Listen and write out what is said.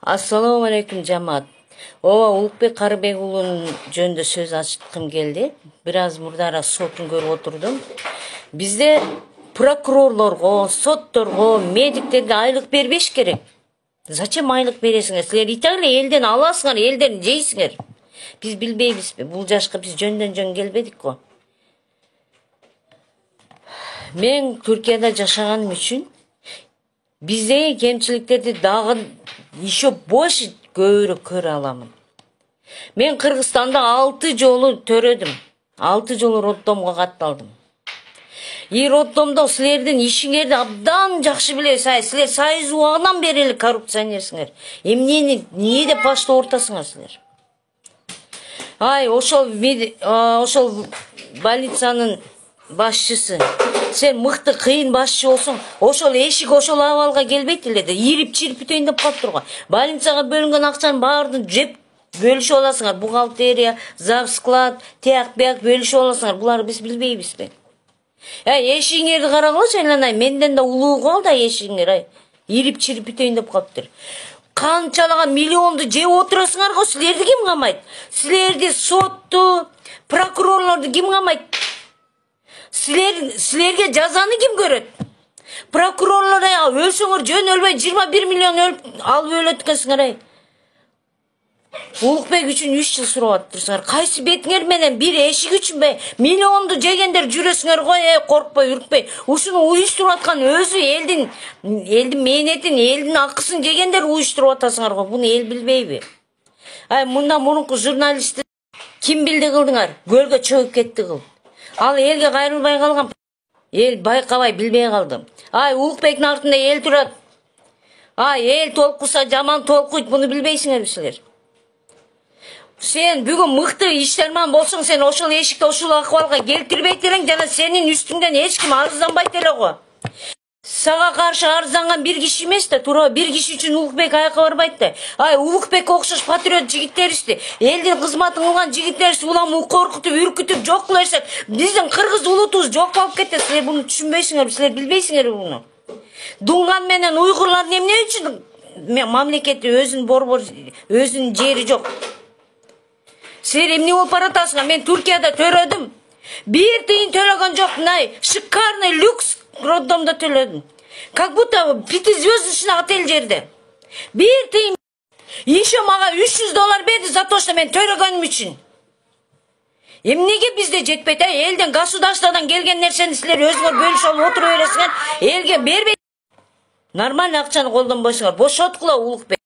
Assalamu alaikum жамаат. Ооба Улукбек Карыбек уулунун жөнүндө сөз ачкым келди. Бир аз мурдара сотун көрүп отурдум. Бизде прокурорлорго, сотторго, медиктерге айлык бербеш керек. Зачем айлык бересиңер? Силер и так эле элден аласыңар, элден жейсиңер. Биз билбейбизби? Бул жашка биз жөндөн жөн келбедик го. Мен Түркияда жашаганым үчүн биздеги кемчиликтерди дагы еще больше көбүрөөк көрө аламын. Мен Кыргызстанда 6 жолу төрөдүм. 6 жолу роддомго катталдым. И роддомдо силердин ишиңерди абдан жакшы билесиз. Силер сайыз убагынан бери эле коррупционерсиңер. Эмнени деп башта ортасыңар силер? Ошол больницанын башчысы. Сен мыкты кыйын башчы болсоң, ошол эшик ошол абалга келбейт эле да, ирип-чирип бүтөйүн деп калыптыр го. Больницага бөлүнгөн акчанын баарын жеп бөлүшүп аласыңар. Бухгалтерия, завсклад, тияк-бияк бөлүшүп аласыңар. Буларды биз билбейбизби? Эшигиңерди карагылачы, айланай, менден да улуу кал да эшигиңер, ирип-чирип бүтөйүн деп калыптыр. Канчалаган миллионду жеп отурасыңар го, силерди ким камайт? Силерди сотту, прокурорлорду ким камайт? Силерге жазаны ким көрөт? Прокурорлор өлсөңөр жөн өлбөй 21 миллион алып өлөт экенсиңер. Улукбек үчүн 3 жыл сурап атырсыңар. Кайсы бетиңер менен бир эшик үчүнбү? Миллионду жегендер жүрөсүңөр го, коркпой, үркпөй. Ушуну уюштуруп аткан өзү элдин мээнетин, элдин акысын жегендер уюштуруп атасыңар го. Буну эл билбейби? Мындан мурунку журналистти ким билди кылдыңар? Көлгө чөгүп кетти кыл. Ал элге кайрылбай калган. Эл байкабай билбей калды. Улукбектин артында эл турат. Эл толкуса жаман толкуйт, буну билбейсиңерби силер? Сен бүгүн мыкты иштерман болсоң, сен ошол эшикти ошол акыбалга келтирбейт элең, жана сенин үстүңдөн эч ким арызданбайт эле го. Сага каршы арызданган бир киши эмес да, туура бир киши үчүн Улукбек аякка барбайт да. Улукбекке окшош патриот жигиттерибизди, элдин кызматын кылган жигиттерибизди уламы коркутуп, үркүтүп жок кыла берсек, биздин кыргыз улутубуз жок болуп кетет. Силер буну түшүнбөйсүңөрбү? Силер билбейсиңерби буну? Дуңган менен уйгурлардын эмне үчүн мамлекети өзүнүн жери жок? Силер эмне болуп баратасыңар? Мен Түркияда төрөдүм. Бир тыйын төлөгөн жок. Шикарный люкс роддомдо төлөдүм. Как будто 5-звездочный отель жерде. Бир тыйын. Еще мага $300 берди за то, что мен төрөгөнүм үчүн. Эмнеге бизде жетпейт? Элден, государстводан келген нерсени силер өзүңөр бөлүшүп алып отура бересиңер. Элге бербейт. Нормально акчаны колдонбойсуңар. Бошоткула Улукбек.